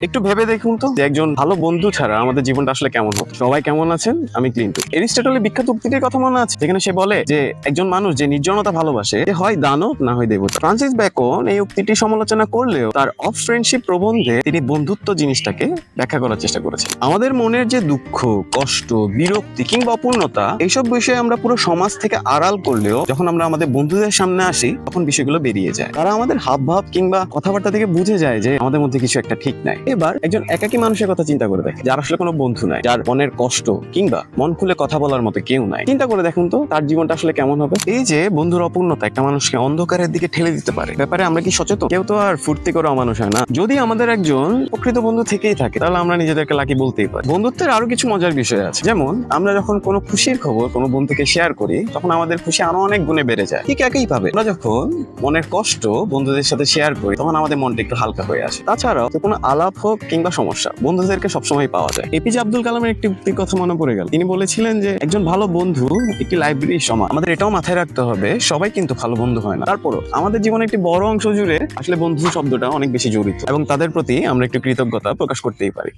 একটু ভেবে দেখুন তো যে একজন ভালো বন্ধু ছাড়া আমাদের জীবনটা আসলে কেমন হবে। সবাই কেমন আছেন? আমি ক্লিন্টু। এরিস্টটলের বিখ্যাত উক্তিটির কথা মনে আছে, যেখানে সে বলে যে একজন মানুষ যে নির্জনতা ভালোবাসে সে হয় দানব না হয় দেবতা। ফ্রান্সিস বেকন এই উক্তিটি সমালোচনা করলেও তার অফ ফ্রেন্ডশিপ প্রবন্ধে তিনি বন্ধুত্ব জিনিসটাকে ব্যাখ্যা করার চেষ্টা করেছেন। আমাদের মনের যে দুঃখ, কষ্ট, বিরক্তি কিংবা অপূর্ণতা, এইসব বিষয়ে আমরা পুরো সমাজ থেকে আড়াল করলেও যখন আমরা আমাদের বন্ধুদের সামনে আসি তখন বিষয়গুলো বেরিয়ে যায়। তারা আমাদের হাবভাব কিংবা কথাবার্তা থেকে বুঝে যায় যে আমাদের মধ্যে কিছু একটা ঠিক নাই। এবার একজন একাকী মানুষের কথা চিন্তা করে দেখেন, যার আসলে কোনো বন্ধু নাই, যার মনের কষ্ট কিংবা মন খুলে কথা বলার মতো কেউ নাই। চিন্তা করে দেখুন তো তার জীবনটা আসলে কেমন হবে। এই যে বন্ধুর অপূর্ণতা একটা মানুষকে অন্ধকারের দিকে ঠেলে দিতে পারে, ব্যাপারে আমরা কি সচেতন? কেউ তো আর ফুর্তি করে অমানুষ হয় না। যদি আমাদের একজন প্রকৃত বন্ধু থেকেই থাকে তাহলে আমরা নিজেদেরকে লাকি বলতেই পারি। বন্ধুত্বের আরো কিছু মজার বিষয় আছে, যেমন আমরা যখন কোনো খুশির খবর কোনো বন্ধুকে শেয়ার করি তখন আমাদের খুশি আরো অনেক গুণে বেড়ে যায়। ঠিক একই ভাবে আমরা যখন মনের কষ্ট বন্ধুদের সাথে শেয়ার করি তখন আমাদের মনটা একটু হালকা হয়ে আসে। তাছাড়াও কোনো আলাপ হোক কিংবা সমস্যা, বন্ধুদেরকে সবসময় পাওয়া যায়। এপিজে আব্দুল কালামের একটি উক্তির কথা মনে পড়ে গেল। তিনি বলেছিলেন যে একজন ভালো বন্ধু একটি লাইব্রেরির সমান। আমাদের এটাও মাথায় রাখতে হবে সবাই কিন্তু ভালো বন্ধু হয় না। তারপরও আমাদের জীবনে একটি বড় অংশ জুড়ে আসলে বন্ধু শব্দটা অনেক বেশি জড়িত এবং তাদের প্রতি আমরা একটু কৃতজ্ঞতা প্রকাশ করতেই পারি।